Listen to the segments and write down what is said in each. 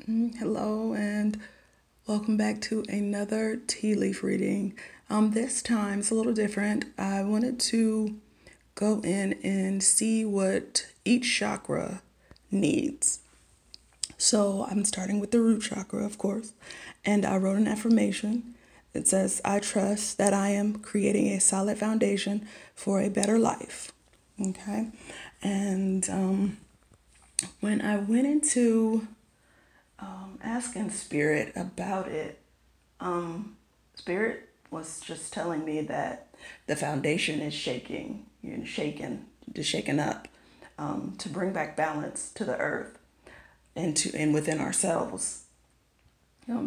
Hello and welcome back to another tea leaf reading. This time it's a little different. I wanted to go in and see what each chakra needs. So I'm starting with the root chakra, of course, and I wrote an affirmation. It says, I trust that I am creating a solid foundation for a better life. Okay. And when I went into asking Spirit about it, Spirit was just telling me that the foundation is shaking, just shaken up, to bring back balance to the earth and within ourselves.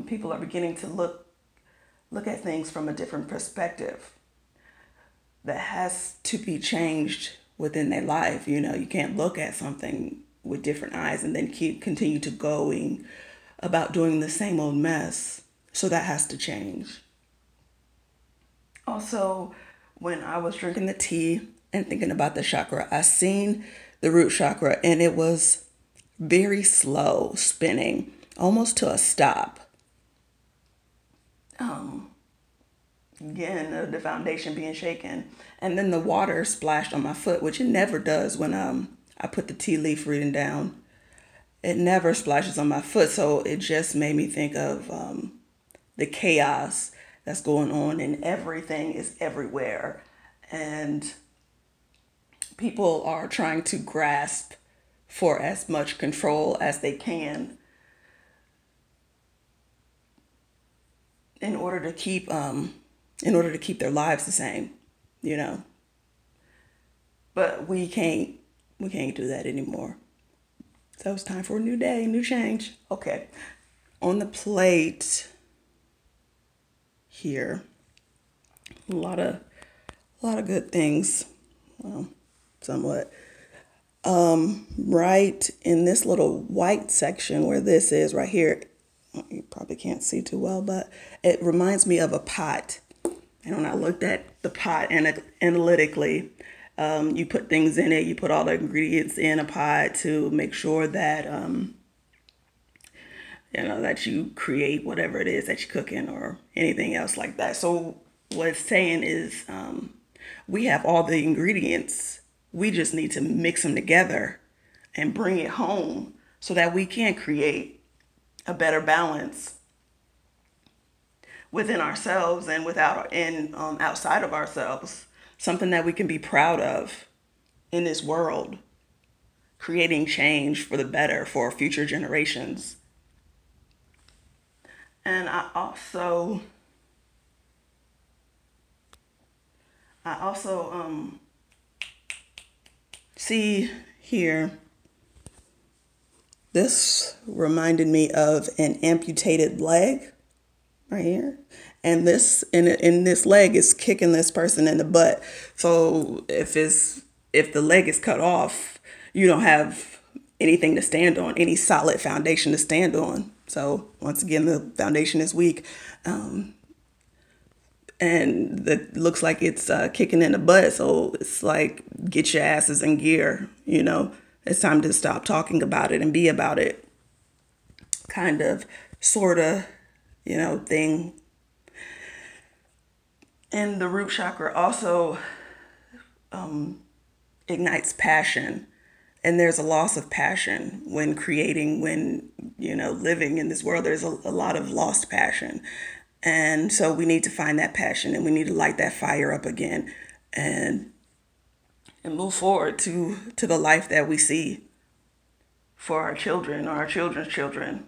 People are beginning to look at things from a different perspective that has to be changed within their life. You can't look at something with different eyes and then continue to going about doing the same old mess. So that has to change. Also, when I was drinking the tea and thinking about the chakra, I seen the root chakra and it was very slow spinning, almost to a stop. Again, the foundation being shaken, and then the water splashed on my foot, which it never does when I put the tea leaf reading down. It never splashes on my foot, so it just made me think of the chaos that's going on, and everything is everywhere, and people are trying to grasp for as much control as they can in order to keep their lives the same, you know. But we can't do that anymore. So it's time for a new day, new change. Okay. On the plate here, a lot of good things. Well, somewhat. Right in this little white section where this is right here, you probably can't see too well, but it reminds me of a pot. And when I looked at the pot analytically, you put things in it, you put all the ingredients in a pot to make sure that, that you create whatever it is that you're cooking or anything else like that. So what it's saying is we have all the ingredients. We just need to mix them together and bring it home so that we can create a better balance within ourselves and outside of ourselves, something that we can be proud of in this world, creating change for the better for future generations. And I also see here, this reminded me of an amputated leg right here. And this in this leg is kicking this person in the butt. So if the leg is cut off, you don't have anything to stand on, any solid foundation to stand on. So once again, the foundation is weak, and it looks like it's kicking in the butt. So it's like, get your asses in gear. It's time to stop talking about it and be about it. Kind of, sort of, thing. And the root chakra also ignites passion. And there's a loss of passion when creating, living in this world. There's a lot of lost passion. And so we need to find that passion and we need to light that fire up again and move forward to the life that we see for our children or our children's children.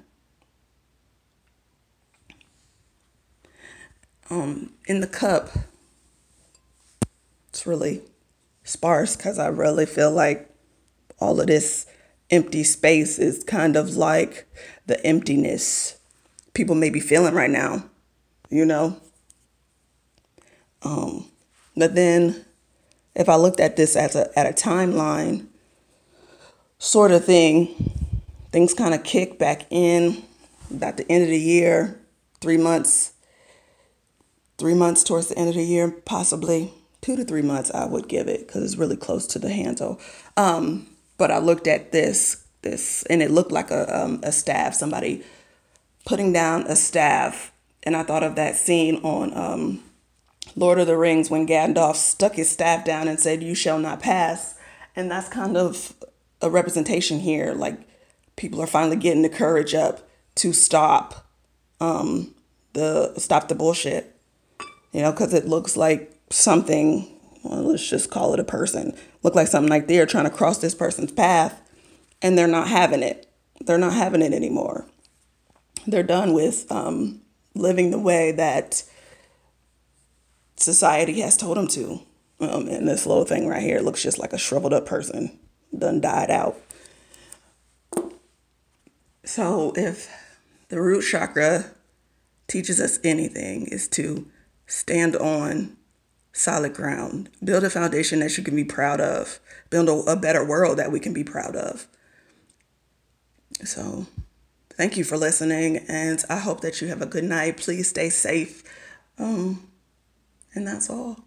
In the cup, it's really sparse because I really feel like all of this empty space is kind of like the emptiness people may be feeling right now, But then if I looked at this at a timeline sort of thing, things kind of kick back in about the end of the year, 3 months towards the end of the year, possibly 2 to 3 months, I would give it because it's really close to the handle. But I looked at this, and it looked like a stab. Somebody putting down a staff. And I thought of that scene on Lord of the Rings when Gandalf stuck his staff down and said, "You shall not pass." And that's kind of a representation here. Like, people are finally getting the courage up to stop the bullshit. Because it looks like something. Well, let's just call it a person. Look like something like they're trying to cross this person's path, and they're not having it. They're not having it anymore. They're done with living the way that society has told them to. And this little thing right here looks just like a shriveled up person, done died out. So if the root chakra teaches us anything, is to stand on solid ground, build a foundation that you can be proud of, build a better world that we can be proud of. So thank you for listening, and I hope that you have a good night. Please stay safe. And that's all.